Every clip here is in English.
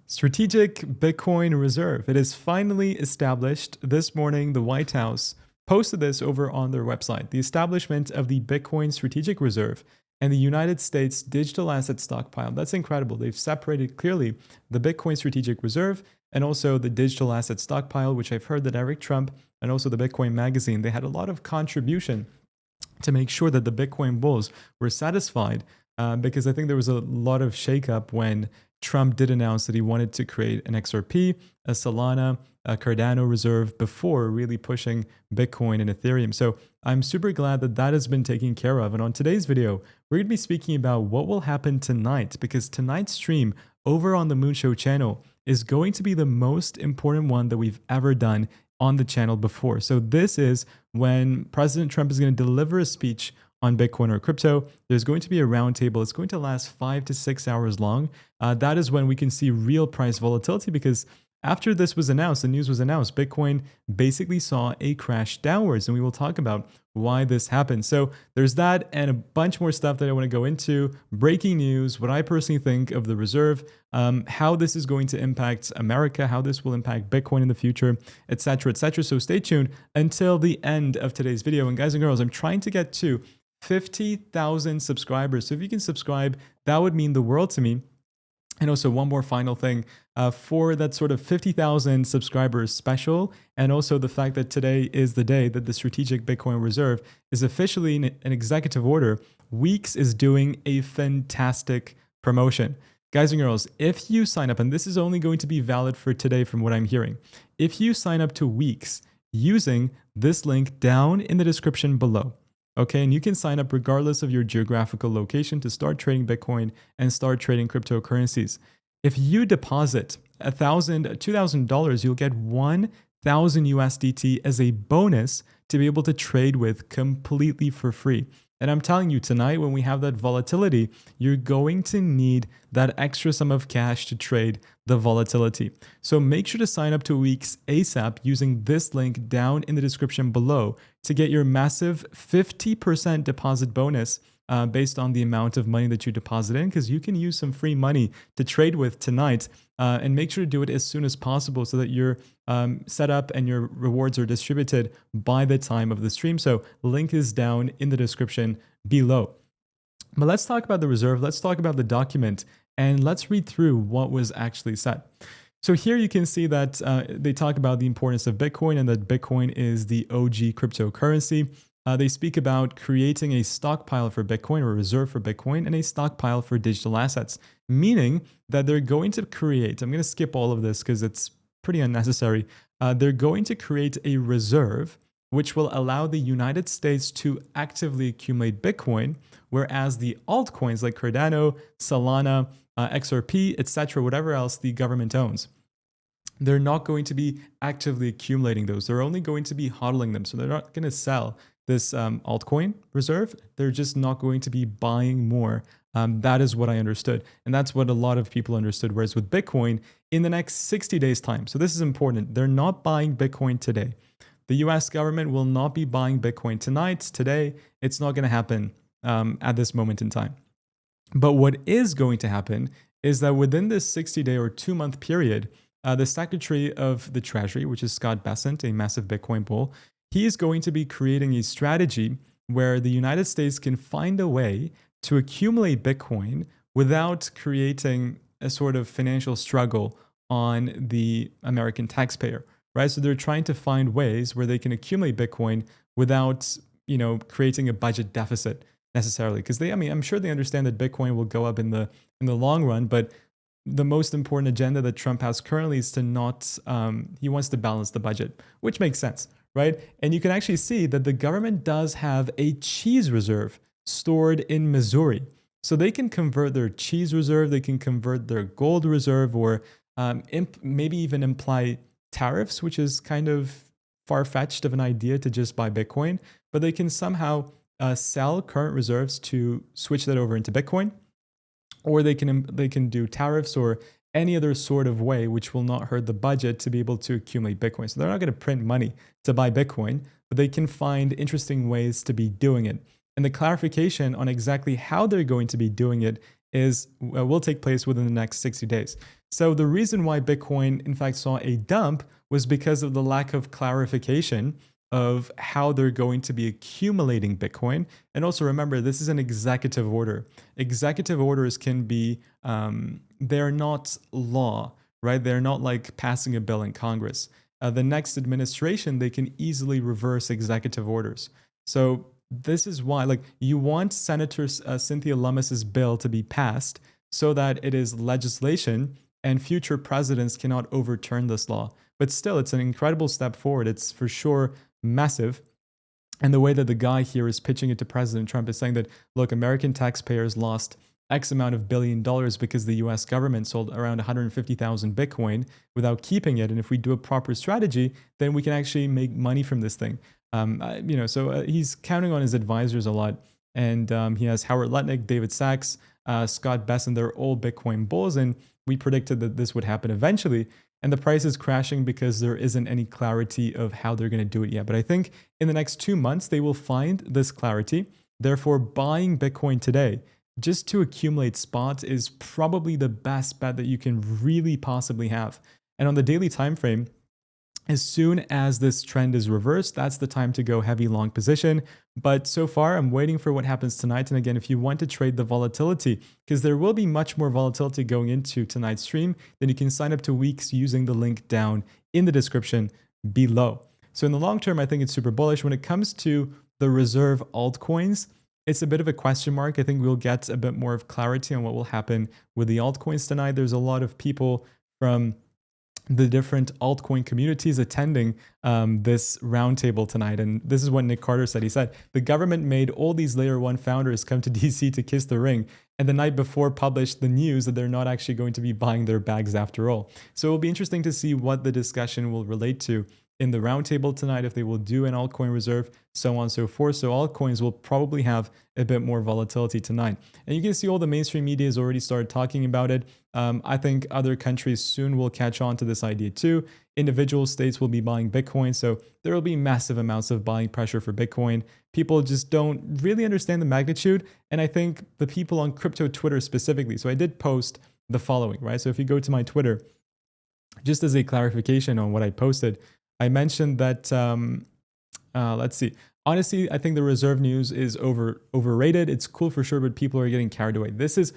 Strategic Bitcoin Reserve. It is finally established. This morning, the White House posted this over on their website. The establishment of the Bitcoin Strategic Reserve and the United States Digital Asset Stockpile. That's incredible. They've separated clearly the Bitcoin Strategic Reserve and also the Digital Asset Stockpile, which I've heard that Eric Trump and also the Bitcoin Magazine, they had a lot of contribution to make sure that the Bitcoin bulls were satisfied, because I think there was a lot of shakeup when Trump did announce that he wanted to create an XRP, a Solana, a Cardano reserve before really pushing Bitcoin and Ethereum. So I'm super glad that that has been taken care of. And on today's video, we're going to be speaking about what will happen tonight, because tonight's stream over on the Moonshow channel is going to be the most important one that we've ever done on the channel before. So this is when President Trump is going to deliver a speech on Bitcoin or crypto. There's going to be a roundtable. It's going to last 5 to 6 hours long. That is when we can see real price volatility, because after this was announced, the news was announced, Bitcoin basically saw a crash downwards, and we will talk about why this happened. So there's that and a bunch more stuff that I want to go into. Breaking news, what I personally think of the reserve, how this is going to impact America, how this will impact Bitcoin in the future, etc., etc. So stay tuned until the end of today's video. And guys and girls, I'm trying to get to 50,000 subscribers. So if you can subscribe, that would mean the world to me. And also one more final thing, for that sort of 50,000 subscribers special, and also the fact that today is the day that the Strategic Bitcoin Reserve is officially in an executive order, Weeks is doing a fantastic promotion. Guys and girls, if you sign up, and this is only going to be valid for today from what I'm hearing, if you sign up to Weeks using this link down in the description below, okay, and you can sign up regardless of your geographical location to start trading Bitcoin and start trading cryptocurrencies. If you deposit $2,000, you'll get 1,000 USDT as a bonus to be able to trade with completely for free. And I'm telling you, tonight, when we have that volatility, you're going to need that extra sum of cash to trade the volatility. So make sure to sign up to Weeks ASAP using this link down in the description below to get your massive 50% deposit bonus based on the amount of money that you deposit in, because you can use some free money to trade with tonight. And make sure to do it as soon as possible so that you're set up and your rewards are distributed by the time of the stream. So link is down in the description below. But let's talk about the reserve. Let's talk about the document, and let's read through what was actually said. So here you can see that they talk about the importance of Bitcoin and that Bitcoin is the OG cryptocurrency. They speak about creating a stockpile for Bitcoin, or a reserve for Bitcoin, and a stockpile for digital assets, meaning that they're going to create, I'm going to skip all of this because it's pretty unnecessary. They're going to create a reserve which will allow the United States to actively accumulate Bitcoin, whereas the altcoins like Cardano, Solana, XRP, etc., whatever else the government owns, they're not going to be actively accumulating those. They're only going to be hodling them. So they're not going to sell this altcoin reserve. They're just not going to be buying more. That is what I understood. And that's what a lot of people understood. Whereas with Bitcoin, in the next 60 days time, so this is important, they're not buying Bitcoin today. The US government will not be buying Bitcoin tonight, today. It's not going to happen at this moment in time. But what is going to happen is that within this 60-day or 2-month period, the Secretary of the Treasury, which is Scott Bessent, a massive Bitcoin bull, he is going to be creating a strategy where the United States can find a way to accumulate Bitcoin without creating a sort of financial struggle on the American taxpayer, right? So they're trying to find ways where they can accumulate Bitcoin without, creating a budget deficit necessarily. Because I'm sure they understand that Bitcoin will go up in the long run, but the most important agenda that Trump has currently is to not, he wants to balance the budget, which makes sense, right? And you can actually see that the government does have a cheese reserve stored in Missouri. So they can convert their cheese reserve, they can convert their gold reserve, or maybe even imply tariffs, which is kind of far-fetched of an idea to just buy Bitcoin, but they can somehow sell current reserves to switch that over into Bitcoin, or they can do tariffs or any other sort of way which will not hurt the budget to be able to accumulate Bitcoin. So they're not going to print money to buy Bitcoin, but they can find interesting ways to be doing it. And the clarification on exactly how they're going to be doing it will take place within the next 60 days. So the reason why Bitcoin, in fact, saw a dump was because of the lack of clarification of how they're going to be accumulating Bitcoin. And also remember, this is an executive order. Executive orders can be, they're not law, right? They're not like passing a bill in Congress. The next administration, they can easily reverse executive orders. So this is why, like, you want Senator Cynthia Lummis's bill to be passed so that it is legislation and future presidents cannot overturn this law. But still, it's an incredible step forward. It's for sure massive. And the way that the guy here is pitching it to President Trump is saying that, look, American taxpayers lost X amount of $1 billion because the US government sold around 150,000 Bitcoin without keeping it. And if we do a proper strategy, then we can actually make money from this thing. So he's counting on his advisors a lot. And he has Howard Lutnick, David Sachs, Scott Besson. They're all Bitcoin bulls. And we predicted that this would happen eventually. And the price is crashing because there isn't any clarity of how they're going to do it yet. But I think in the next 2 months, they will find this clarity. Therefore, buying Bitcoin today just to accumulate spots is probably the best bet that you can really possibly have. And on the daily time frame, as soon as this trend is reversed, that's the time to go heavy long position. But so far, I'm waiting for what happens tonight. And again, if you want to trade the volatility, because there will be much more volatility going into tonight's stream, then you can sign up to weeks using the link down in the description below. So in the long term, I think it's super bullish. When it comes to the reserve altcoins, it's a bit of a question mark. I think we'll get a bit more of clarity on what will happen with the altcoins tonight. There's a lot of people from the different altcoin communities attending this roundtable tonight. And this is what Nick Carter said. He said, the government made all these layer one founders come to DC to kiss the ring, and the night before published the news that they're not actually going to be buying their bags after all. So it'll be interesting to see what the discussion will relate to in the roundtable tonight, if they will do an altcoin reserve, so on and so forth. So altcoins will probably have a bit more volatility tonight. And you can see all the mainstream media has already started talking about it. I think other countries soon will catch on to this idea too. Individual states will be buying Bitcoin. So there will be massive amounts of buying pressure for Bitcoin. People just don't really understand the magnitude. And I think the people on crypto Twitter specifically. So I did post the following, right? So if you go to my Twitter, just as a clarification on what I posted, I mentioned that, let's see. Honestly, I think the reserve news is overrated. It's cool for sure, but people are getting carried away. This, this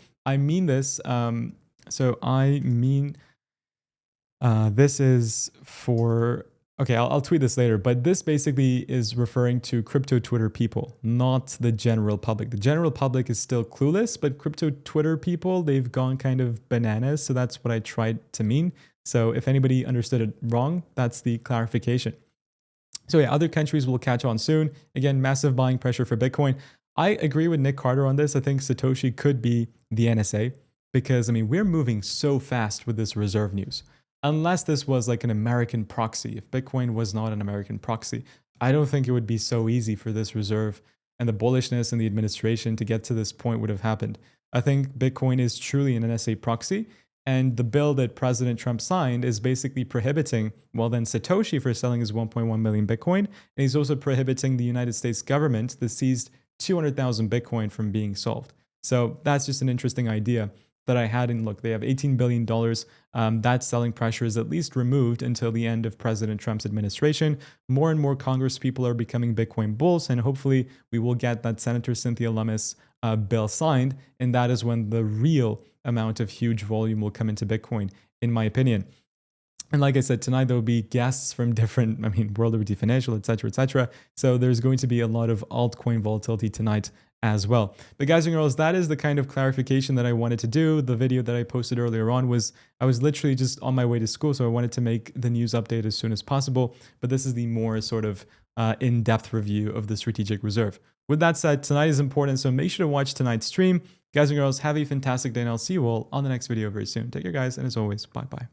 is for, okay, I'll tweet this later, but this basically is referring to crypto Twitter people, not the general public. The general public is still clueless, but crypto Twitter people, they've gone kind of bananas. So that's what I tried to mean. So if anybody understood it wrong, that's the clarification. So yeah, other countries will catch on soon. Again, massive buying pressure for Bitcoin. I agree with Nick Carter on this. I think Satoshi could be the NSA because, I mean, we're moving so fast with this reserve news. Unless this was like an American proxy, if Bitcoin was not an American proxy, I don't think it would be so easy for this reserve and the bullishness in the administration to get to this point would have happened. I think Bitcoin is truly an NSA proxy. And the bill that President Trump signed is basically prohibiting, well, then Satoshi for selling his 1.1 million Bitcoin. And he's also prohibiting the United States government that seized 200,000 Bitcoin from being sold. So that's just an interesting idea that I had. And look, they have $18 billion. That selling pressure is at least removed until the end of President Trump's administration. More and more Congress people are becoming Bitcoin bulls. And hopefully we will get that Senator Cynthia Lummis bill signed. And that is when the real amount of huge volume will come into Bitcoin, in my opinion. And like I said, tonight there will be guests from different, World Liberty Financial, etc., etc. So there's going to be a lot of altcoin volatility tonight as well. But guys and girls, that is the kind of clarification that I wanted to do. The video that I posted earlier on was, I was literally just on my way to school, so I wanted to make the news update as soon as possible. But this is the more sort of in-depth review of the strategic reserve. With that said, tonight is important, so make sure to watch tonight's stream. Guys and girls, have a fantastic day, and I'll see you all on the next video very soon. Take care, guys, and as always, bye-bye.